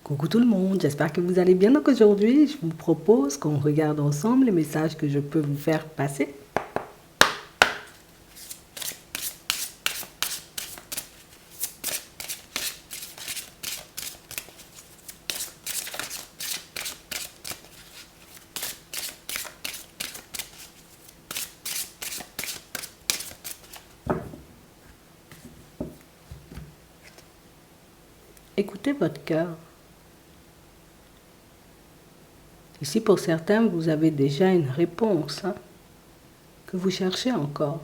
Coucou tout le monde, j'espère que vous allez bien. Donc aujourd'hui, je vous propose qu'on regarde ensemble les messages que je peux vous faire passer. Écoutez votre cœur. Ici, pour certains, vous avez déjà une réponse que vous cherchez encore.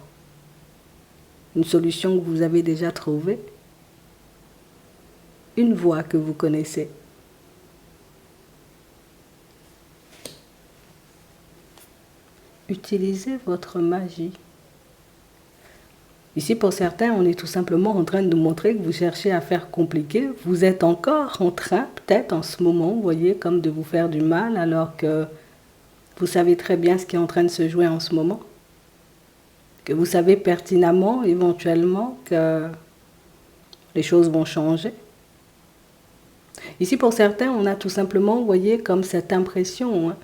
Une solution que vous avez déjà trouvée. Une voie que vous connaissez. Utilisez votre magie. Ici, pour certains, on est tout simplement en train de montrer que vous cherchez à faire compliqué. Vous êtes encore en train, peut-être en ce moment, vous voyez, comme de vous faire du mal, alors que vous savez très bien ce qui est en train de se jouer en ce moment. Que vous savez pertinemment, éventuellement, que les choses vont changer. Ici, pour certains, on a tout simplement, vous voyez, comme cette impression,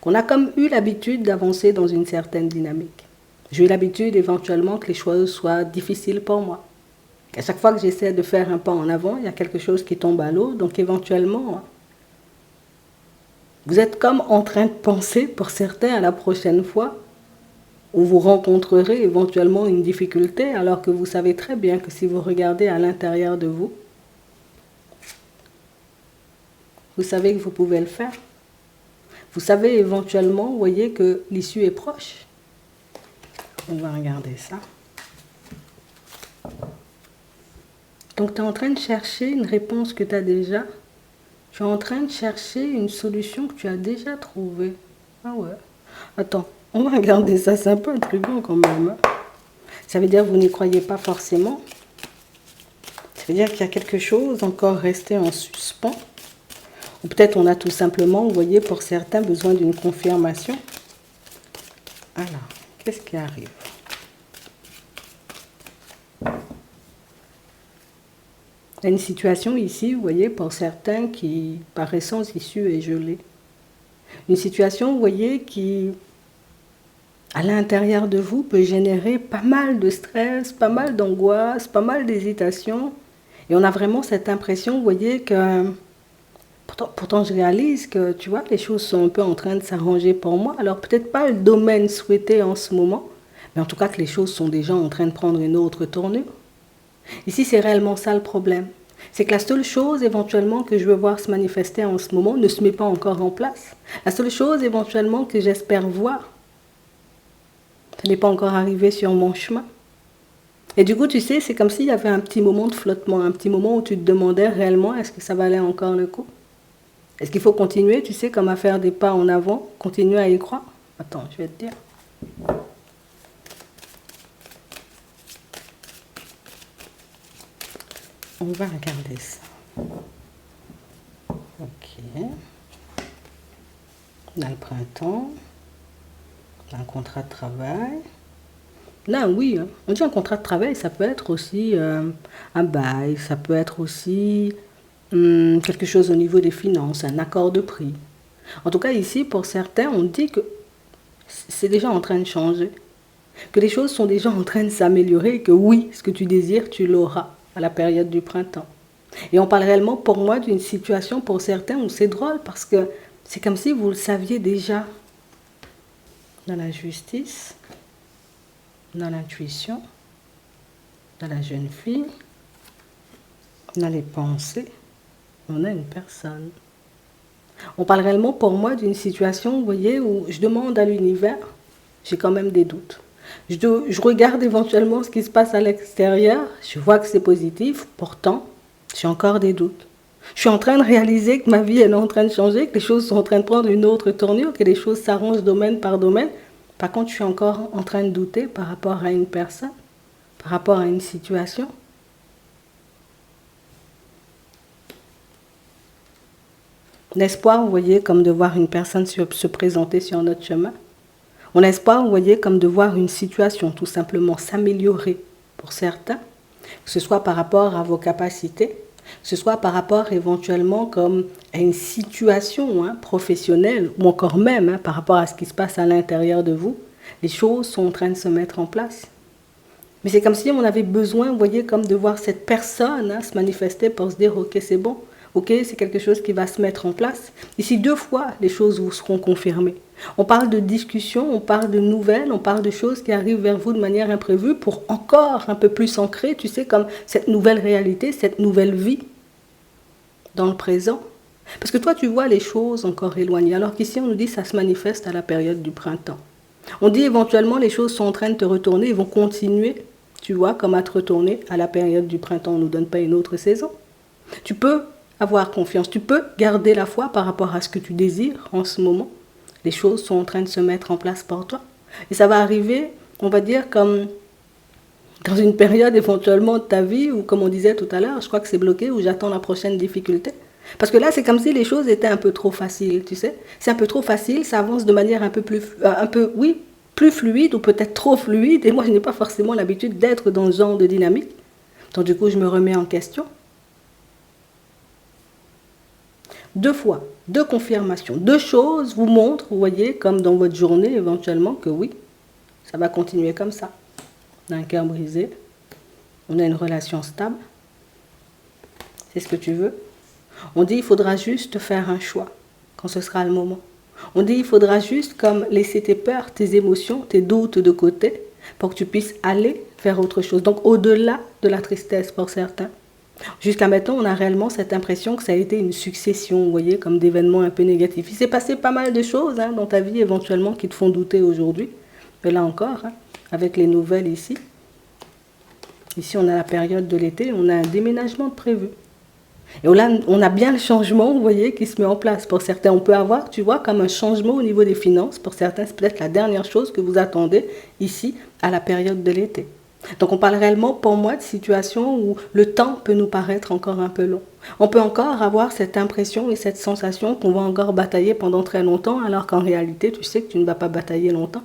qu'on a comme eu l'habitude d'avancer dans une certaine dynamique. J'ai eu l'habitude éventuellement que les choses soient difficiles pour moi. À chaque fois que j'essaie de faire un pas en avant, il y a quelque chose qui tombe à l'eau. Donc éventuellement, vous êtes comme en train de penser, pour certains, à la prochaine fois où vous rencontrerez éventuellement une difficulté, alors que vous savez très bien que si vous regardez à l'intérieur de vous, vous savez que vous pouvez le faire. Vous savez éventuellement, vous voyez que l'issue est proche. On va regarder ça. Donc, tu es en train de chercher une réponse que tu as déjà. Tu es en train de chercher une solution que tu as déjà trouvée. Ah ouais. Attends, on va regarder ça. C'est un peu intriguant quand même. Ça veut dire que vous n'y croyez pas forcément. Ça veut dire qu'il y a quelque chose encore resté en suspens. Ou peut-être on a tout simplement, vous voyez, pour certains, besoin d'une confirmation. Alors, qu'est-ce qui arrive ? Il y a une situation ici, vous voyez, pour certains qui paraît sans issue et gelée. Une situation, vous voyez, qui, à l'intérieur de vous, peut générer pas mal de stress, pas mal d'angoisse, pas mal d'hésitation. Et on a vraiment cette impression, vous voyez, que... Pourtant, je réalise que, tu vois, les choses sont un peu en train de s'arranger pour moi. Alors, peut-être pas le domaine souhaité en ce moment, mais en tout cas que les choses sont déjà en train de prendre une autre tournure. Ici, c'est réellement ça le problème. C'est que la seule chose éventuellement que je veux voir se manifester en ce moment ne se met pas encore en place. La seule chose éventuellement que j'espère voir, ça n'est pas encore arrivé sur mon chemin. Et du coup, tu sais, c'est comme s'il y avait un petit moment de flottement, un petit moment où tu te demandais réellement est-ce que ça valait encore le coup ? Est-ce qu'il faut continuer, tu sais, comme à faire des pas en avant, continuer à y croire ? Attends, je vais te dire. On va regarder ça. Ok. Dans le printemps, dans un contrat de travail. Là, oui, on dit un contrat de travail, ça peut être aussi un bail, ça peut être aussi quelque chose au niveau des finances, un accord de prix. En tout cas, ici, pour certains, on dit que c'est déjà en train de changer, que les choses sont déjà en train de s'améliorer et que oui, ce que tu désires, tu l'auras à la période du printemps. Et on parle réellement pour moi d'une situation pour certains où c'est drôle parce que c'est comme si vous le saviez déjà. Dans la justice, dans l'intuition, dans la jeune fille, dans les pensées, on a une personne. On parle réellement pour moi d'une situation, vous voyez, où je demande à l'univers, j'ai quand même des doutes. Je regarde éventuellement ce qui se passe à l'extérieur, je vois que c'est positif, pourtant, j'ai encore des doutes. Je suis en train de réaliser que ma vie elle est en train de changer, que les choses sont en train de prendre une autre tournure, que les choses s'arrangent domaine par domaine. Par contre, je suis encore en train de douter par rapport à une personne, par rapport à une situation. L'espoir, vous voyez, comme de voir une personne se présenter sur notre chemin. On a espoir, vous voyez, comme de voir une situation tout simplement s'améliorer pour certains, que ce soit par rapport à vos capacités, Que ce soit par rapport éventuellement comme à une situation professionnelle ou encore même par rapport à ce qui se passe à l'intérieur de vous, les choses sont en train de se mettre en place. Mais c'est comme si on avait besoin, vous voyez, comme de voir cette personne se manifester pour se dire, ok, c'est bon, ok, c'est quelque chose qui va se mettre en place. Ici, 2 fois, les choses vous seront confirmées. On parle de discussions, on parle de nouvelles, on parle de choses qui arrivent vers vous de manière imprévue pour encore un peu plus ancrer, tu sais, comme cette nouvelle réalité, cette nouvelle vie dans le présent. Parce que toi, tu vois les choses encore éloignées, alors qu'ici, on nous dit que ça se manifeste à la période du printemps. On dit éventuellement les choses sont en train de te retourner, ils vont continuer, tu vois, comme à te retourner à la période du printemps. On ne nous donne pas une autre saison. Tu peux avoir confiance, tu peux garder la foi par rapport à ce que tu désires en ce moment. Les choses sont en train de se mettre en place pour toi. Et ça va arriver, on va dire, comme dans une période éventuellement de ta vie où, comme on disait tout à l'heure, je crois que c'est bloqué, où j'attends la prochaine difficulté. Parce que là, c'est comme si les choses étaient un peu trop faciles, tu sais. C'est un peu trop facile, ça avance de manière un peu plus, plus fluide ou peut-être trop fluide. Et moi, je n'ai pas forcément l'habitude d'être dans ce genre de dynamique. Donc du coup, je me remets en question. 2 fois, 2 confirmations, 2 choses vous montrent, vous voyez, comme dans votre journée éventuellement, que oui, ça va continuer comme ça. On a un cœur brisé, on a une relation stable. C'est ce que tu veux. On dit il faudra juste faire un choix quand ce sera le moment. On dit il faudra juste comme laisser tes peurs, tes émotions, tes doutes de côté pour que tu puisses aller faire autre chose. Donc au-delà de la tristesse pour certains. Jusqu'à maintenant, on a réellement cette impression que ça a été une succession, vous voyez, comme d'événements un peu négatifs. Il s'est passé pas mal de choses dans ta vie éventuellement qui te font douter aujourd'hui. Mais là encore, avec les nouvelles ici, on a la période de l'été, on a un déménagement de prévu. Et là, on a bien le changement, vous voyez, qui se met en place. Pour certains, on peut avoir, tu vois, comme un changement au niveau des finances. Pour certains, c'est peut-être la dernière chose que vous attendez ici à la période de l'été. Donc on parle réellement pour moi de situations où le temps peut nous paraître encore un peu long. On peut encore avoir cette impression et cette sensation qu'on va encore batailler pendant très longtemps, alors qu'en réalité, tu sais que tu ne vas pas batailler longtemps.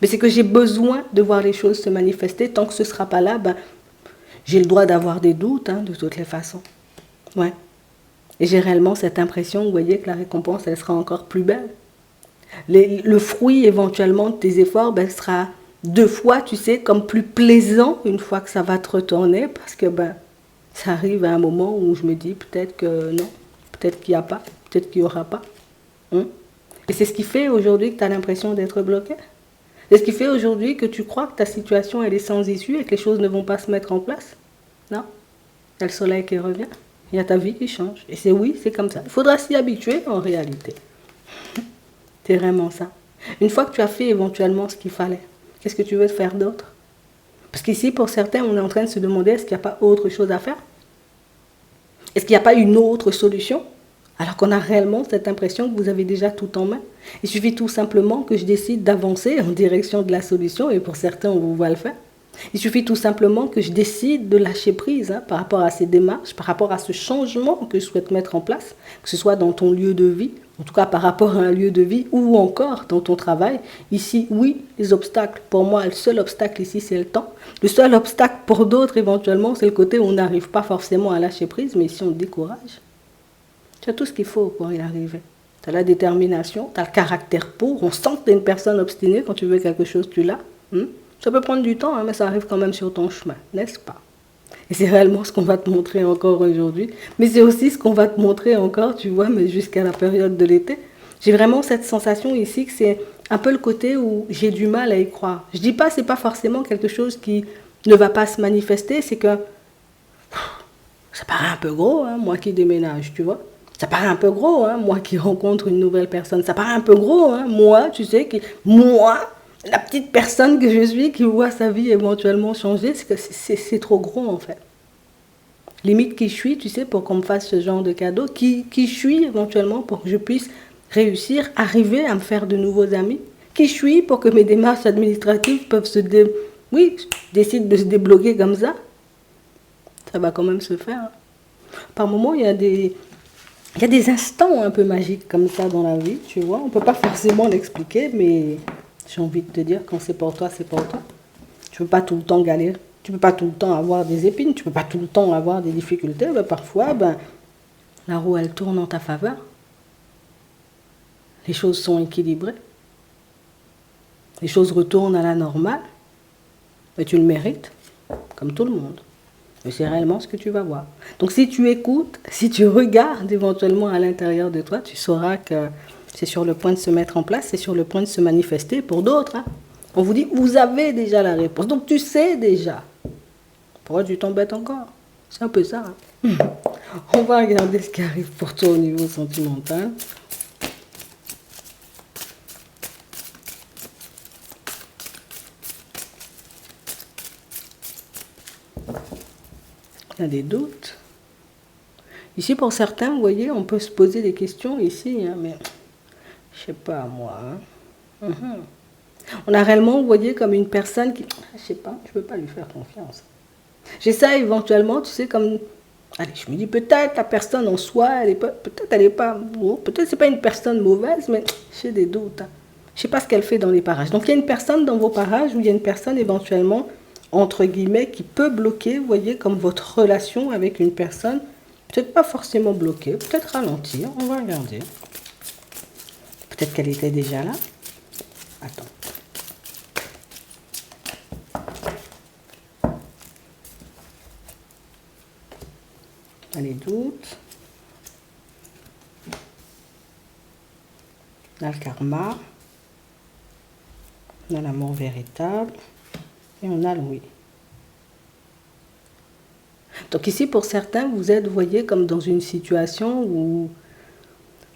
Mais c'est que j'ai besoin de voir les choses se manifester. Tant que ce ne sera pas là, j'ai le droit d'avoir des doutes, de toutes les façons. Ouais. Et j'ai réellement cette impression, vous voyez, que la récompense, elle sera encore plus belle. Le fruit éventuellement de tes efforts sera 2 fois, tu sais, comme plus plaisant une fois que ça va te retourner, parce que ça arrive à un moment où je me dis peut-être que non, peut-être qu'il n'y a pas, peut-être qu'il n'y aura pas. Et c'est ce qui fait aujourd'hui que tu as l'impression d'être bloqué. C'est ce qui fait aujourd'hui que tu crois que ta situation elle est sans issue et que les choses ne vont pas se mettre en place. Non, il y a le soleil qui revient, il y a ta vie qui change. Et c'est comme ça. Il faudra s'y habituer en réalité. C'est vraiment ça. Une fois que tu as fait éventuellement ce qu'il fallait, qu'est-ce que tu veux faire d'autre? Parce qu'ici, pour certains, on est en train de se demander est-ce qu'il n'y a pas autre chose à faire? Est-ce qu'il n'y a pas une autre solution? Alors qu'on a réellement cette impression que vous avez déjà tout en main. Il suffit tout simplement que je décide d'avancer en direction de la solution, et pour certains, on vous voit le faire. Il suffit tout simplement que je décide de lâcher prise par rapport à ces démarches, par rapport à ce changement que je souhaite mettre en place, que ce soit dans ton lieu de vie, en tout cas par rapport à un lieu de vie, ou encore dans ton travail. Ici, oui, les obstacles, pour moi, le seul obstacle ici, c'est le temps. Le seul obstacle pour d'autres, éventuellement, c'est le côté où on n'arrive pas forcément à lâcher prise, mais ici, on décourage. Tu as tout ce qu'il faut pour y arriver. Tu as la détermination, tu as le caractère pour. On sent que tu es une personne obstinée. Quand tu veux quelque chose, tu l'as. Ça peut prendre du temps, mais ça arrive quand même sur ton chemin, n'est-ce pas? Et c'est réellement ce qu'on va te montrer encore aujourd'hui. Mais c'est aussi ce qu'on va te montrer encore, tu vois, mais jusqu'à la période de l'été. J'ai vraiment cette sensation ici que c'est un peu le côté où j'ai du mal à y croire. Je dis pas, c'est pas forcément quelque chose qui ne va pas se manifester, c'est que ça paraît un peu gros, moi qui déménage, tu vois. Ça paraît un peu gros, moi qui rencontre une nouvelle personne. Ça paraît un peu gros, moi, tu sais, moi, la petite personne que je suis qui voit sa vie éventuellement changer, c'est que c'est trop gros en fait. Limite qui je suis, tu sais, pour qu'on me fasse ce genre de cadeau, qui je suis éventuellement pour que je puisse réussir, arriver à me faire de nouveaux amis, qui je suis pour que mes démarches administratives peuvent décident de se débloquer comme ça. Ça va quand même se faire. Par moments, il y a des instants un peu magiques comme ça dans la vie, tu vois. On ne peut pas forcément l'expliquer, mais j'ai envie de te dire, quand c'est pour toi, c'est pour toi. Tu ne veux pas tout le temps galérer. Tu ne peux pas tout le temps avoir des épines, tu ne peux pas tout le temps avoir des difficultés, mais parfois, la roue, elle tourne en ta faveur. Les choses sont équilibrées. Les choses retournent à la normale. Mais tu le mérites, comme tout le monde. Mais c'est réellement ce que tu vas voir. Donc si tu écoutes, si tu regardes éventuellement à l'intérieur de toi, tu sauras que c'est sur le point de se mettre en place, c'est sur le point de se manifester pour d'autres. Hein. On vous dit, vous avez déjà la réponse. Donc tu sais déjà. Pourquoi tu t'embêtes encore? C'est un peu ça. Hein. On va regarder ce qui arrive pour toi au niveau sentimental. Il y a des doutes. Ici, pour certains, vous voyez, on peut se poser des questions ici, hein, mais je sais pas, moi. Hein. On a réellement, vous voyez, comme une personne qui, je sais pas, je peux pas lui faire confiance. J'essaie éventuellement, tu sais, comme, allez, je me dis peut-être la personne en soi, peut-être elle est pas, bon, peut-être c'est pas une personne mauvaise, mais j'ai des doutes. Hein. Je sais pas ce qu'elle fait dans les parages. Donc il y a une personne dans vos parages où il y a une personne éventuellement, entre guillemets, qui peut bloquer, vous voyez, comme votre relation avec une personne, peut-être pas forcément bloquée, peut-être ralentir, on va regarder. Peut-être qu'elle était déjà là. Attends. Les doutes. On a le karma. On a l'amour véritable. Et on a le oui. Donc ici, pour certains, vous êtes, vous voyez, comme dans une situation où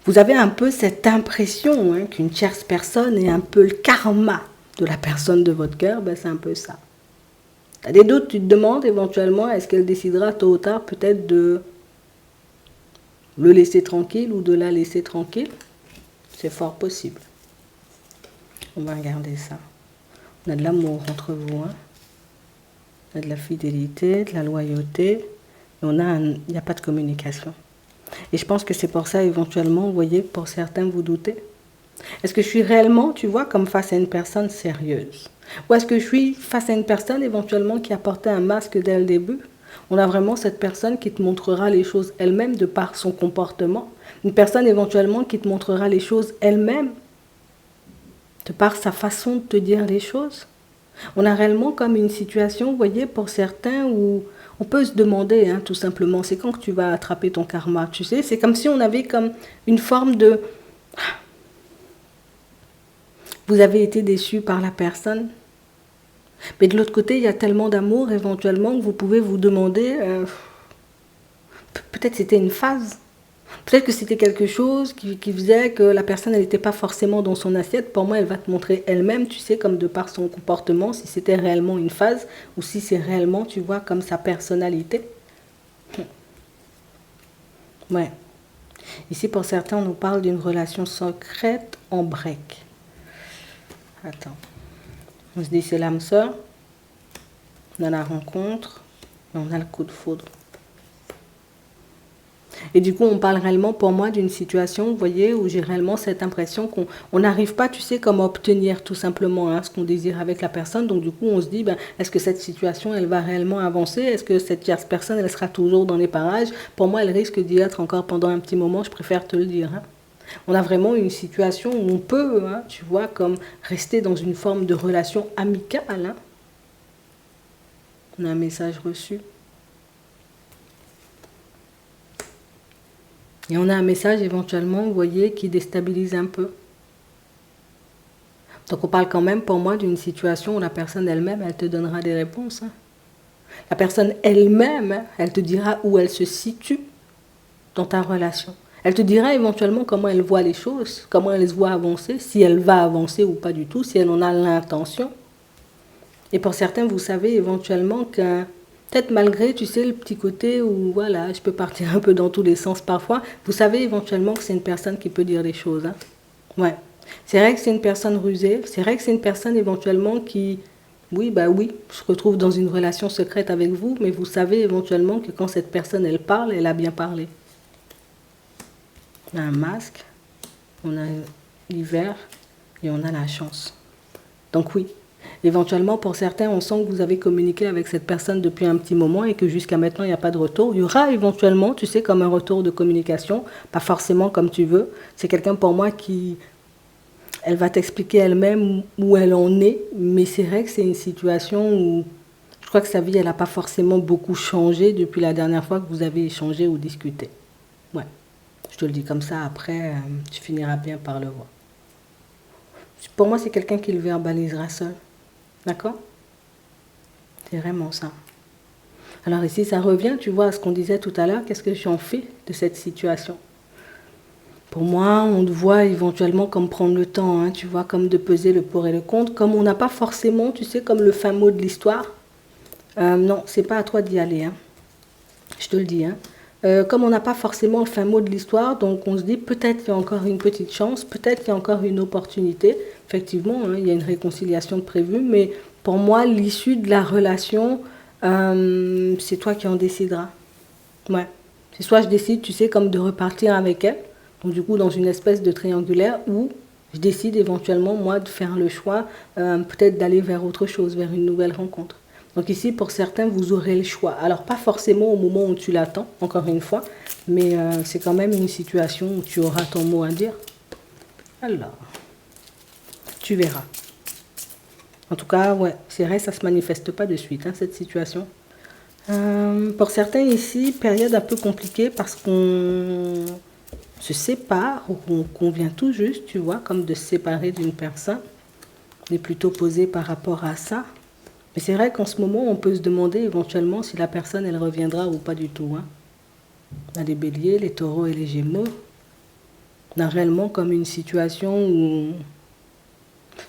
vous avez un peu cette impression hein, qu'une tierce personne est un peu le karma de la personne de votre cœur. Ben, c'est un peu ça. Tu as des doutes, tu te demandes éventuellement, est-ce qu'elle décidera tôt ou tard peut-être de le laisser tranquille ou de la laisser tranquille? C'est fort possible. On va regarder ça. On a de l'amour entre vous. Hein. On a de la fidélité, de la loyauté. Et il n'y a pas de communication. Et je pense que c'est pour ça, éventuellement, vous voyez, pour certains, vous doutez. Est-ce que je suis réellement, tu vois, comme face à une personne sérieuse? Ou est-ce que je suis face à une personne, éventuellement, qui a porté un masque dès le début? On a vraiment cette personne qui te montrera les choses elle-même de par son comportement. Une personne, éventuellement, qui te montrera les choses elle-même de par sa façon de te dire les choses. On a réellement comme une situation, vous voyez, pour certains où on peut se demander, hein, tout simplement, c'est quand que tu vas attraper ton karma, tu sais, c'est comme si on avait comme une forme de... Vous avez été déçu par la personne, mais de l'autre côté, il y a tellement d'amour, éventuellement, que vous pouvez vous demander, peut-être c'était une phase. Peut-être que c'était quelque chose qui faisait que la personne, elle n'était pas forcément dans son assiette. Pour moi, elle va te montrer elle-même, tu sais, comme de par son comportement, si c'était réellement une phase ou si c'est réellement, tu vois, comme sa personnalité. Ouais. Ici, pour certains, on nous parle d'une relation secrète en break. Attends. On se dit, c'est l'âme sœur. On a la rencontre. Et on a le coup de foudre. Et du coup, on parle réellement, pour moi, d'une situation, vous voyez, où j'ai réellement cette impression qu'on n'arrive pas, tu sais, comme à obtenir tout simplement hein, ce qu'on désire avec la personne. Donc, du coup, on se dit, ben, est-ce que cette situation, elle va réellement avancer? Est-ce que cette tierce personne, elle sera toujours dans les parages? Pour moi, elle risque d'y être encore pendant un petit moment, je préfère te le dire. Hein. On a vraiment une situation où on peut, hein, tu vois, comme rester dans une forme de relation amicale. Hein. On a un message reçu. Et on a un message éventuellement, vous voyez, qui déstabilise un peu. Donc on parle quand même pour moi d'une situation où la personne elle-même, elle te donnera des réponses. Hein. La personne elle-même, hein, elle te dira où elle se situe dans ta relation. Elle te dira éventuellement comment elle voit les choses, comment elle se voit avancer, si elle va avancer ou pas du tout, si elle en a l'intention. Et pour certains, vous savez éventuellement que peut-être malgré, tu sais, le petit côté où, voilà, je peux partir un peu dans tous les sens parfois, vous savez éventuellement que c'est une personne qui peut dire les choses. Hein. Ouais. C'est vrai que c'est une personne rusée, c'est vrai que c'est une personne éventuellement qui, oui, bah oui, se retrouve dans une relation secrète avec vous, mais vous savez éventuellement que quand cette personne, elle parle, elle a bien parlé. On a un masque, on a l'hiver et on a la chance. Donc oui, Éventuellement, pour certains, on sent que vous avez communiqué avec cette personne depuis un petit moment et que jusqu'à maintenant, il n'y a pas de retour. Il y aura éventuellement, tu sais, comme un retour de communication, pas forcément comme tu veux. C'est quelqu'un pour moi qui, elle va t'expliquer elle-même où elle en est, mais c'est vrai que c'est une situation où je crois que sa vie, elle n'a pas forcément beaucoup changé depuis la dernière fois que vous avez échangé ou discuté. Ouais, je te le dis comme ça, après, tu finiras bien par le voir. Pour moi, c'est quelqu'un qui le verbalisera seul. D'accord? C'est vraiment ça. Alors ici, ça revient, tu vois, à ce qu'on disait tout à l'heure, qu'est-ce que j'en fais de cette situation? Pour moi, on te voit éventuellement comme prendre le temps, hein, tu vois, comme de peser le pour et le contre, comme on n'a pas forcément, tu sais, comme le fin mot de l'histoire. Non, c'est pas à toi d'y aller, hein. Je te le dis, hein. Comme on n'a pas forcément le fin mot de l'histoire, donc on se dit peut-être qu'il y a encore une petite chance, peut-être qu'il y a encore une opportunité. Effectivement, hein, il y a une réconciliation de prévue, mais pour moi, l'issue de la relation, c'est toi qui en décideras. Ouais. C'est soit je décide, tu sais, comme de repartir avec elle, donc du coup dans une espèce de triangulaire, ou je décide éventuellement, moi, de faire le choix, peut-être d'aller vers autre chose, vers une nouvelle rencontre. Donc ici, pour certains, vous aurez le choix. Alors pas forcément au moment où tu l'attends, encore une fois, mais c'est quand même une situation où tu auras ton mot à dire. Alors, tu verras. En tout cas, ouais, c'est vrai, ça ne se manifeste pas de suite, hein, cette situation. Pour certains ici, période un peu compliquée parce qu'on se sépare ou qu'on vient tout juste, tu vois, comme de se séparer d'une personne. On est plutôt posé par rapport à ça. Mais c'est vrai qu'en ce moment, on peut se demander éventuellement si la personne, elle reviendra ou pas du tout. Hein. On a les béliers, les taureaux et les gémeaux. On a réellement comme une situation où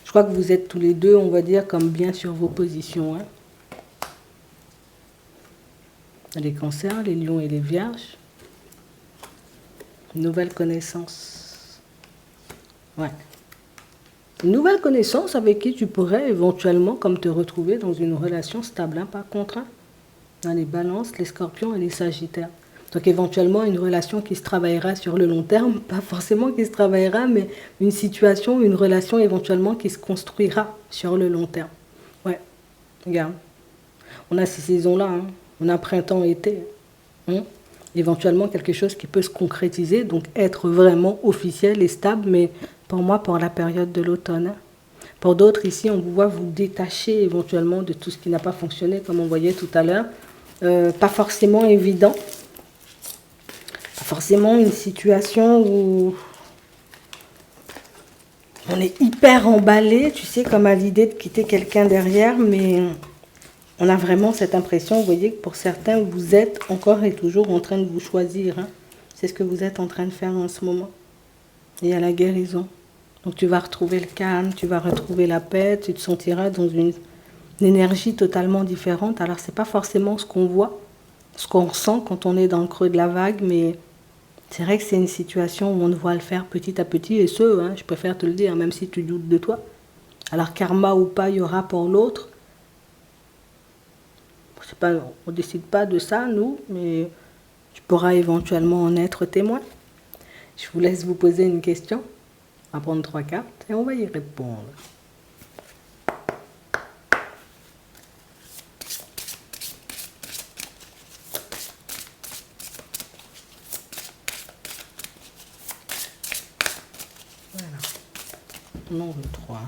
je crois que vous êtes tous les deux, on va dire, comme bien sur vos positions. Hein. On a les cancers, les lions et les vierges. Une nouvelle connaissance. Ouais. Une nouvelle connaissance avec qui tu pourrais éventuellement comme te retrouver dans une relation stable, hein, par contre. Hein. Dans les balances, les scorpions et les sagittaires. Donc éventuellement une relation qui se travaillera sur le long terme, pas forcément qui se travaillera, mais une situation, une relation éventuellement qui se construira sur le long terme. Ouais, regarde. On a ces saisons-là, hein. On a printemps-été. Hein. Éventuellement quelque chose qui peut se concrétiser, donc être vraiment officiel et stable, mais pour moi, pour la période de l'automne. Hein. Pour d'autres, ici, on vous voit vous détacher éventuellement de tout ce qui n'a pas fonctionné, comme on voyait tout à l'heure. Pas forcément évident. Pas forcément une situation où on est hyper emballé, tu sais, comme à l'idée de quitter quelqu'un derrière, mais on a vraiment cette impression, vous voyez, que pour certains, vous êtes encore et toujours en train de vous choisir. Hein. C'est ce que vous êtes en train de faire en ce moment. Et il y a la guérison. Donc tu vas retrouver le calme, tu vas retrouver la paix, tu te sentiras dans une énergie totalement différente. Alors c'est pas forcément ce qu'on voit, ce qu'on sent quand on est dans le creux de la vague, mais c'est vrai que c'est une situation où on doit le faire petit à petit, et ce, hein, je préfère te le dire, même si tu doutes de toi. Alors karma ou pas, il y aura pour l'autre. On ne décide pas de ça, nous, mais tu pourras éventuellement en être témoin. Je vous laisse vous poser une question. On va prendre 3 cartes et on va y répondre. Voilà. Nombre 3.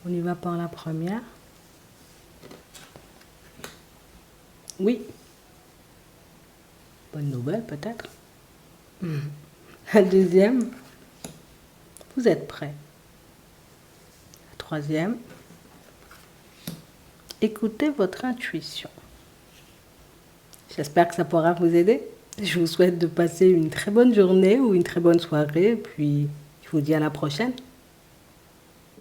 On y va par la première. Oui. Bonne nouvelle peut-être. La deuxième. Vous êtes prêts. La troisième. Écoutez votre intuition. J'espère que ça pourra vous aider. Je vous souhaite de passer une très bonne journée ou une très bonne soirée. Puis je vous dis à la prochaine.